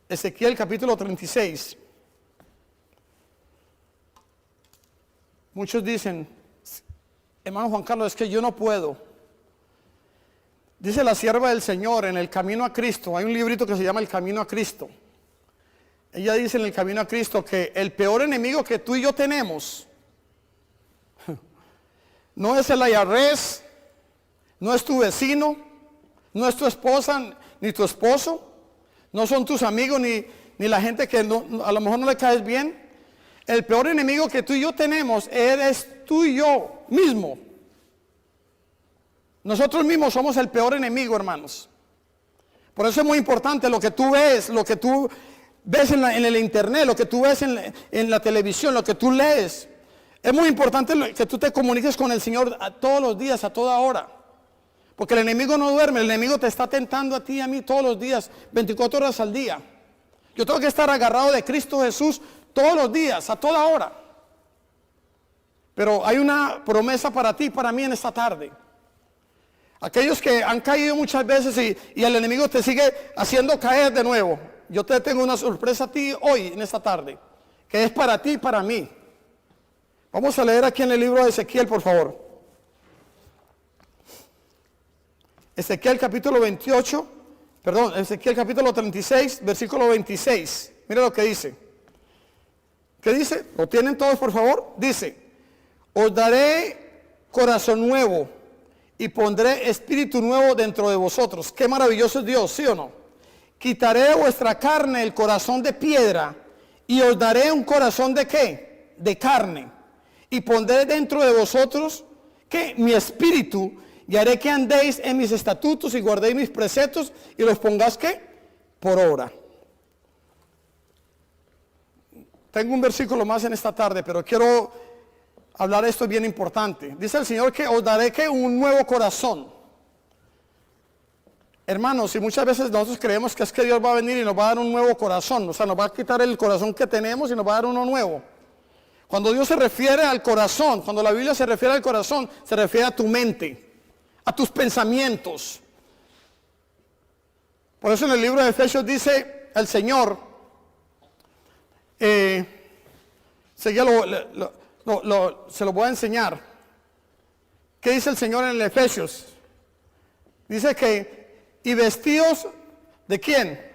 Ezequiel capítulo 36. Muchos dicen, hermano Juan Carlos, es que yo no puedo. Dice la sierva del Señor en el Camino a Cristo, hay un librito que se llama El Camino a Cristo. Ella dice en el Camino a Cristo que el peor enemigo que tú y yo tenemos no es el IRS, no es tu vecino, no es tu esposa ni tu esposo, no son tus amigos ni la gente que a lo mejor no le caes bien. El peor enemigo que tú y yo tenemos eres tú y yo mismo. Nosotros mismos somos el peor enemigo, hermanos. Por eso es muy importante lo que tú ves, en el internet, lo que tú ves en la televisión, lo que tú lees. Es muy importante que tú te comuniques con el Señor todos los días, a toda hora. Porque el enemigo no duerme, el enemigo te está tentando a ti y a mí todos los días, 24 horas al día. Yo tengo que estar agarrado de Cristo Jesús todos los días, a toda hora. Pero hay una promesa para ti y para mí en esta tarde. Aquellos que han caído muchas veces y el enemigo te sigue haciendo caer de nuevo. Yo te tengo una sorpresa a ti hoy, en esta tarde, que es para ti y para mí. Vamos a leer aquí en el libro de Ezequiel, por favor. Ezequiel capítulo 36, versículo 26. Mira lo que dice. ¿Qué dice? ¿Lo tienen todos, por favor? Dice, os daré corazón nuevo y pondré espíritu nuevo dentro de vosotros. Qué maravilloso es Dios, ¿sí o no? Quitaré de vuestra carne el corazón de piedra y os daré un corazón de ¿qué? De carne. Y pondré dentro de vosotros ¿qué? Mi espíritu, y haré que andéis en mis estatutos y guardéis mis preceptos y los pongáis ¿qué? Por obra. Tengo un versículo más en esta tarde, pero quiero hablar de esto bien importante. Dice el Señor que os daré ¿qué? Un nuevo corazón. Hermanos, y muchas veces nosotros creemos que es que Dios va a venir y nos va a dar un nuevo corazón. O sea, nos va a quitar el corazón que tenemos y nos va a dar uno nuevo. Cuando Dios se refiere al corazón, cuando la Biblia se refiere al corazón, se refiere a tu mente, a tus pensamientos. Por eso en el libro de Efesios dice el Señor, se lo voy a enseñar. ¿Qué dice el Señor en el Efesios? Dice que, y vestidos ¿de quién?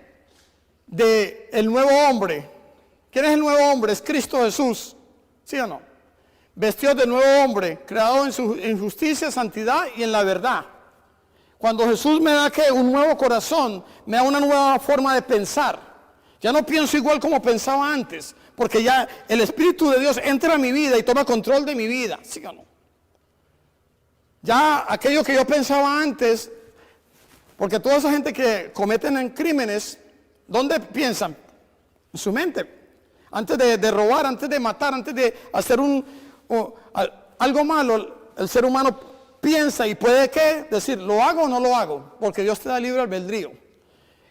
De el nuevo hombre. ¿Quién es el nuevo hombre? Es Cristo Jesús. ¿Sí o no? Vestidos de nuevo hombre, creado en justicia, santidad y en la verdad. Cuando Jesús me da ¿qué? Un nuevo corazón, me da una nueva forma de pensar. Ya no pienso igual como pensaba antes, porque ya el Espíritu de Dios entra a mi vida y toma control de mi vida. ¿Sí o no? Ya aquello que yo pensaba antes, porque toda esa gente que cometen crímenes, ¿dónde piensan? En su mente. Antes de robar, antes de matar, antes de hacer algo malo, el ser humano piensa y puede ¿qué? Decir, ¿lo hago o no lo hago? Porque Dios te da libre albedrío.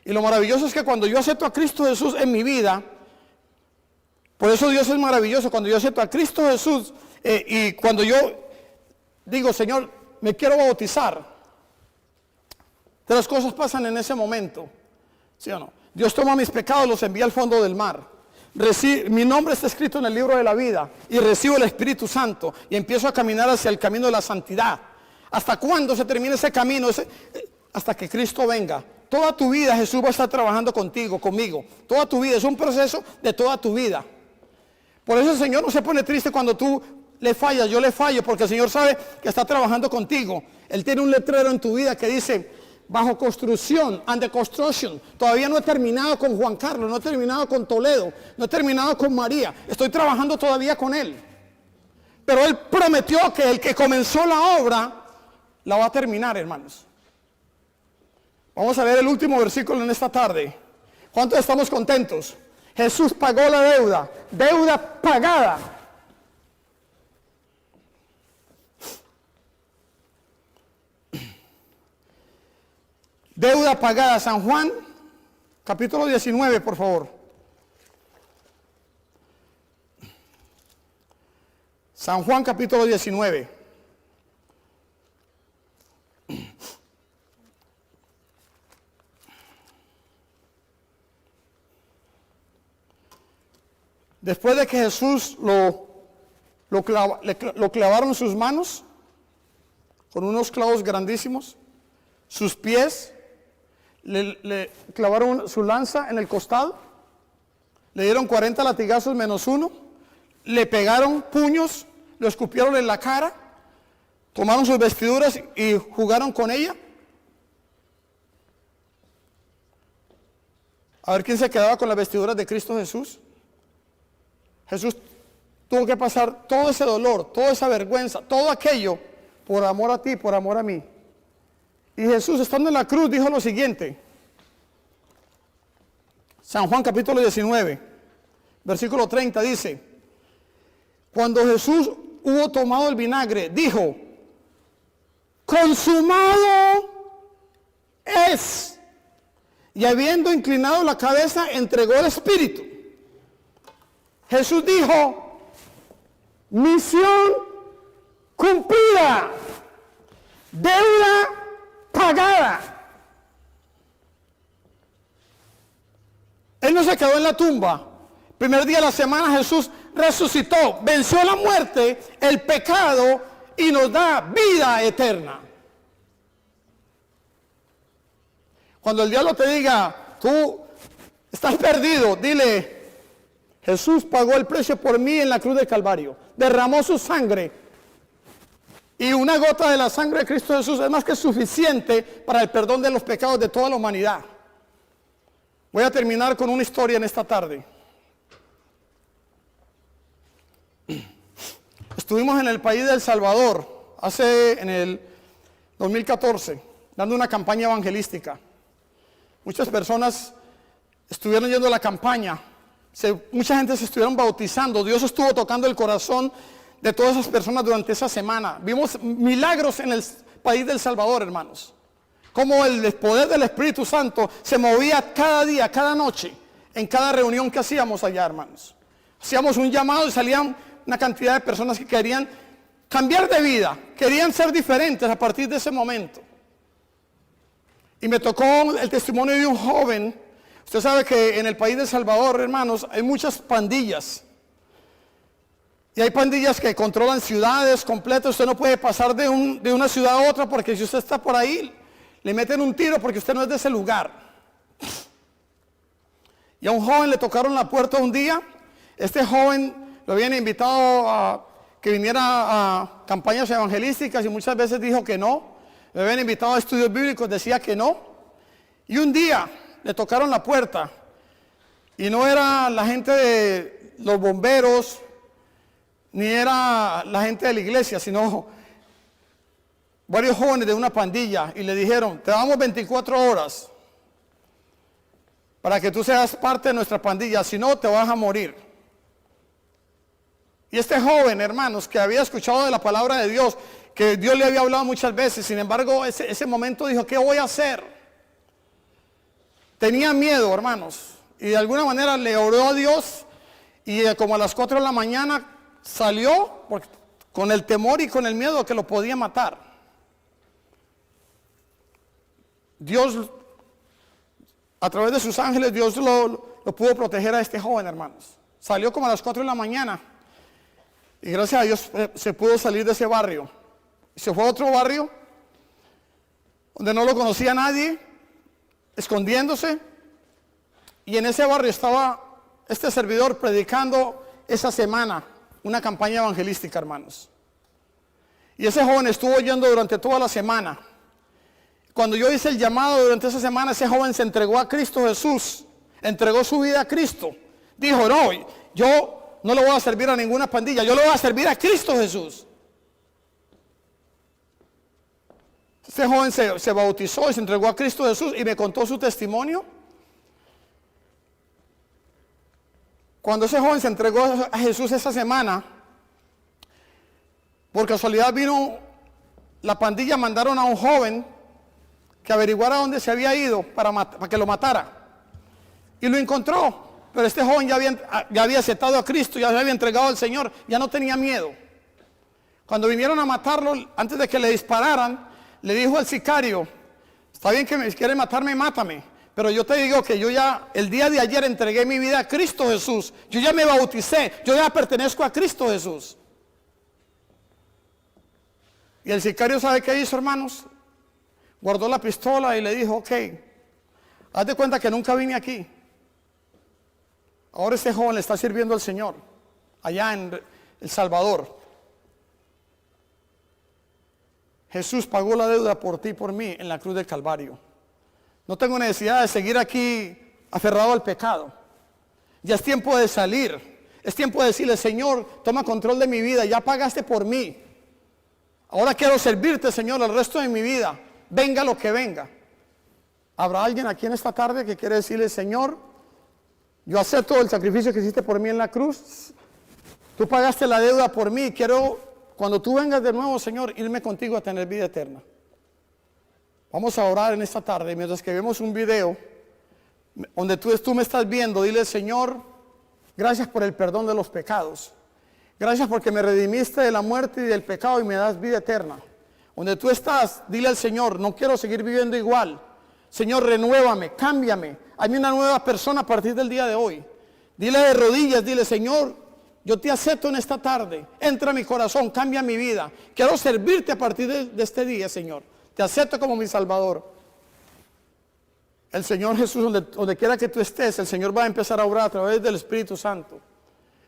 Y lo maravilloso es que cuando yo acepto a Cristo Jesús en mi vida, por eso Dios es maravilloso, cuando yo acepto a Cristo Jesús y cuando yo digo, Señor, me quiero bautizar, tres cosas pasan en ese momento, ¿sí o no? Dios toma mis pecados, los envía al fondo del mar. Mi nombre está escrito en el libro de la vida y recibo el Espíritu Santo y empiezo a caminar hacia el camino de la santidad. ¿Hasta cuándo se termina ese camino? Hasta que Cristo venga. Toda tu vida Jesús va a estar trabajando contigo, conmigo. Toda tu vida, es un proceso de toda tu vida. Por eso el Señor no se pone triste cuando tú le fallas, yo le fallo, porque el Señor sabe que está trabajando contigo. Él tiene un letrero en tu vida que dice, bajo construcción, under construction. Todavía no he terminado con Juan Carlos, no he terminado con Toledo, no he terminado con María. Estoy trabajando todavía con él. Pero él prometió que el que comenzó la obra, la va a terminar, hermanos. Vamos a ver el último versículo en esta tarde. ¿Cuántos estamos contentos? Jesús pagó la deuda, deuda pagada. Deuda pagada, San Juan, capítulo 19, por favor. San Juan, capítulo 19. Después de que Jesús lo clavaron en sus manos, con unos clavos grandísimos, sus pies, le clavaron su lanza en el costado, le dieron 40 latigazos menos uno, le pegaron puños, lo escupieron en la cara, tomaron sus vestiduras y jugaron con ella. A ver quién se quedaba con las vestiduras de Cristo Jesús. Jesús tuvo que pasar todo ese dolor, toda esa vergüenza, todo aquello por amor a ti, por amor a mí. Y Jesús, estando en la cruz, dijo lo siguiente. San Juan capítulo 19, versículo 30 dice, cuando Jesús hubo tomado el vinagre, dijo, consumado es. Y habiendo inclinado la cabeza, entregó el Espíritu. Jesús dijo, misión cumplida, deuda pagada. Él no se quedó en la tumba. Primer día de la semana Jesús resucitó, venció la muerte, el pecado y nos da vida eterna. Cuando el diablo te diga, tú estás perdido, dile, Jesús pagó el precio por mí en la cruz del Calvario, derramó su sangre y una gota de la sangre de Cristo Jesús es más que suficiente para el perdón de los pecados de toda la humanidad. Voy a terminar con una historia en esta tarde. Estuvimos en el país de El Salvador en el 2014 dando una campaña evangelística. Muchas personas estuvieron yendo a la campaña. Mucha gente se estuvieron bautizando. Dios estuvo tocando el corazón de todas esas personas durante esa semana. Vimos milagros en el país de El Salvador, hermanos. Como el poder del Espíritu Santo se movía cada día, cada noche, en cada reunión que hacíamos allá, hermanos. Hacíamos un llamado y salían una cantidad de personas que querían cambiar de vida, querían ser diferentes a partir de ese momento. Y me tocó el testimonio de un joven. Usted sabe que en el país de El Salvador, hermanos, hay muchas pandillas. Y hay pandillas que controlan ciudades completas. Usted no puede pasar de una ciudad a otra porque si usted está por ahí, le meten un tiro porque usted no es de ese lugar. Y a un joven le tocaron la puerta un día. Este joven lo habían invitado a que viniera a campañas evangelísticas y muchas veces dijo que no. Me habían invitado a estudios bíblicos, decía que no. Y un día le tocaron la puerta y no era la gente de los bomberos, ni era la gente de la iglesia, sino varios jóvenes de una pandilla y le dijeron: te damos 24 horas para que tú seas parte de nuestra pandilla, si no te vas a morir. Y este joven, hermanos, que había escuchado de la palabra de Dios, que Dios le había hablado muchas veces, sin embargo, ese momento dijo: ¿qué voy a hacer? Tenía miedo, hermanos, y de alguna manera le oró a Dios, y como a las 4 de la mañana salió con el temor y con el miedo de que lo podía matar. Dios, a través de sus ángeles, Dios lo pudo proteger a este joven, hermanos. Salió como a las 4 de la mañana y gracias a Dios se pudo salir de ese barrio. Se fue a otro barrio donde no lo conocía nadie, escondiéndose, y en ese barrio estaba este servidor predicando esa semana una campaña evangelística, hermanos. Y ese joven estuvo oyendo durante toda la semana. Cuando yo hice el llamado durante esa semana, ese joven se entregó a Cristo Jesús, entregó su vida a Cristo. Dijo: no, yo no le voy a servir a ninguna pandilla, yo le voy a servir a Cristo Jesús. Este joven se bautizó y se entregó a Cristo Jesús y me contó su testimonio. Cuando ese joven se entregó a Jesús esa semana, por casualidad vino la pandilla, mandaron a un joven que averiguara dónde se había ido para que lo matara. Y lo encontró, pero este joven ya había aceptado a Cristo, ya se había entregado al Señor, ya no tenía miedo. Cuando vinieron a matarlo, antes de que le dispararan, le dijo al sicario: está bien que me quieres matarme, mátame, pero yo te digo que yo ya el día de ayer entregué mi vida a Cristo Jesús, yo ya me bauticé, yo ya pertenezco a Cristo Jesús. Y el sicario, ¿sabe qué hizo, hermanos? Guardó la pistola y le dijo: ok, haz de cuenta que nunca vine aquí. Ahora este joven le está sirviendo al Señor allá en El Salvador. Jesús pagó la deuda por ti y por mí en la cruz del Calvario. No tengo necesidad de seguir aquí aferrado al pecado. Ya es tiempo de salir. Es tiempo de decirle: Señor, toma control de mi vida, ya pagaste por mí. Ahora quiero servirte, Señor, el resto de mi vida. Venga lo que venga. ¿Habrá alguien aquí en esta tarde que quiere decirle: Señor, yo acepto el sacrificio que hiciste por mí en la cruz? Tú pagaste la deuda por mí. Quiero, cuando tú vengas de nuevo, Señor, irme contigo a tener vida eterna. Vamos a orar en esta tarde. Mientras que vemos un video donde tú me estás viendo, dile: Señor, gracias por el perdón de los pecados. Gracias porque me redimiste de la muerte y del pecado y me das vida eterna. Donde tú estás, dile al Señor: no quiero seguir viviendo igual. Señor, renuévame, cámbiame. Hazme una nueva persona a partir del día de hoy. Dile de rodillas, dile: Señor, yo te acepto en esta tarde. Entra a mi corazón, cambia mi vida. Quiero servirte a partir de este día, Señor. Te acepto como mi Salvador. El Señor Jesús, donde quiera que tú estés, el Señor va a empezar a obrar a través del Espíritu Santo.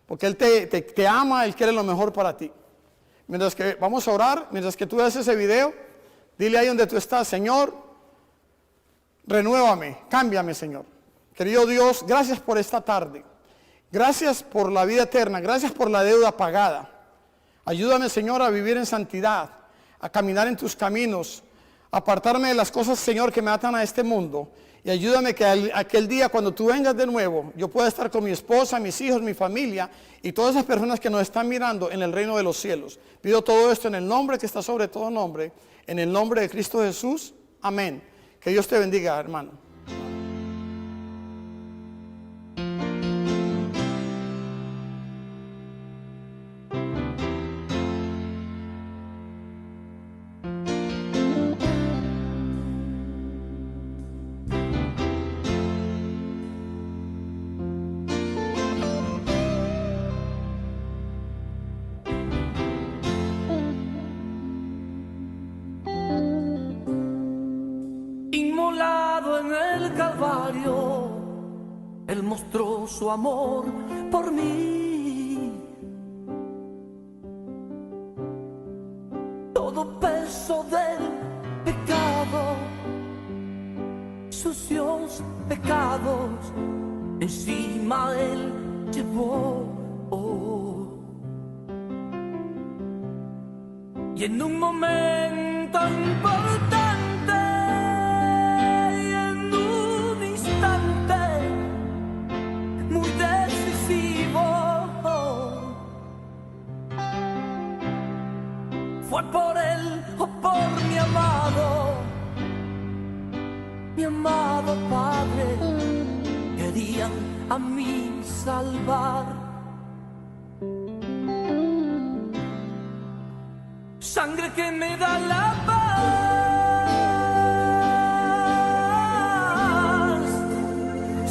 Porque Él te ama, Él quiere lo mejor para ti. Mientras que vamos a orar, mientras que tú ves ese video, dile ahí donde tú estás: Señor, renuévame, cámbiame, Señor. Querido Dios, gracias por esta tarde. Gracias por la vida eterna, gracias por la deuda pagada. Ayúdame, Señor, a vivir en santidad, a caminar en tus caminos, a apartarme de las cosas, Señor, que me atan a este mundo. Y ayúdame que aquel día cuando tú vengas de nuevo, yo pueda estar con mi esposa, mis hijos, mi familia y todas esas personas que nos están mirando en el reino de los cielos. Pido todo esto en el nombre que está sobre todo nombre, en el nombre de Cristo Jesús. Amén. Que Dios te bendiga, hermano. Inmolado en el Calvario, Él mostró su amor por mí. Todo peso del pecado, sucios pecados, encima Él llevó. Y en un momento tan importante y en un instante muy decisivo. Fue por él o por mi amado Padre, querían a mí salvar. Sangre que me da la paz,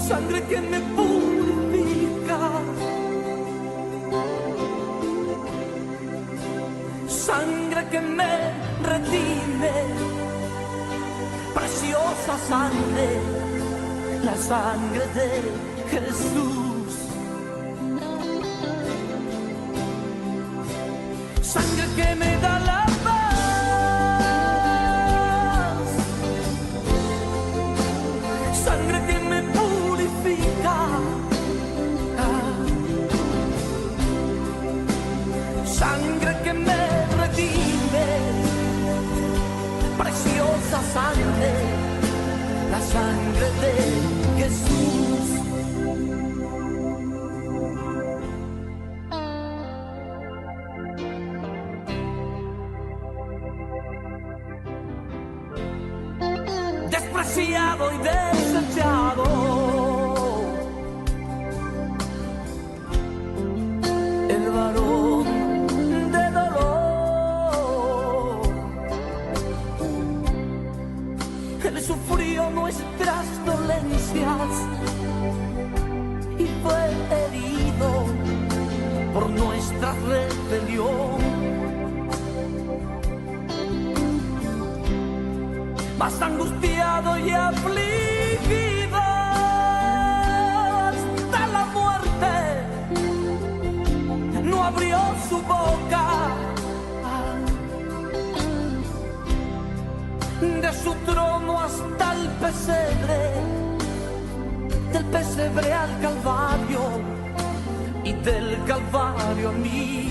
sangre que me purifica, sangre que me redime, preciosa sangre, la sangre de Jesús. Sangre que me da la paz, sangre que me purifica, sangre que me redime, preciosa sangre, la sangre de Jesús. Despreciado y desechado, el varón de dolor, él sufrió nuestras dolencias y fue herido por nuestra rebelión. Más angustiado y afligido hasta la muerte, no abrió su boca. De su trono hasta el pesebre, del pesebre al Calvario y del Calvario a mí.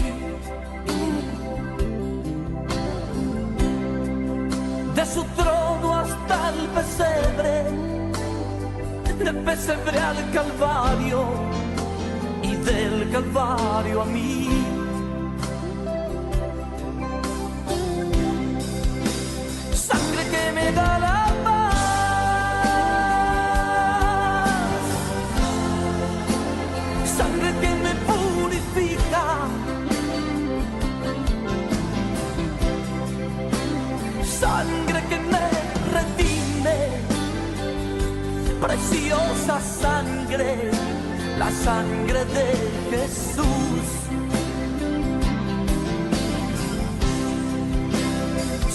De su trono hasta el pesebre, del pesebre al Calvario y del Calvario a mí. Sangre que me da la paz, sangre que me purifica, sangre que me redime, preciosa sangre, la sangre de Jesús.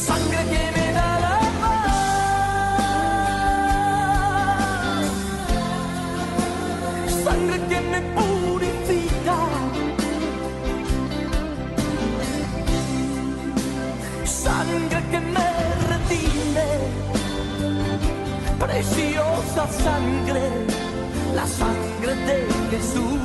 Sangre que me da la paz, sangre que me purifica, sangre que me redime, preciosa sangre, la sangre de Jesús.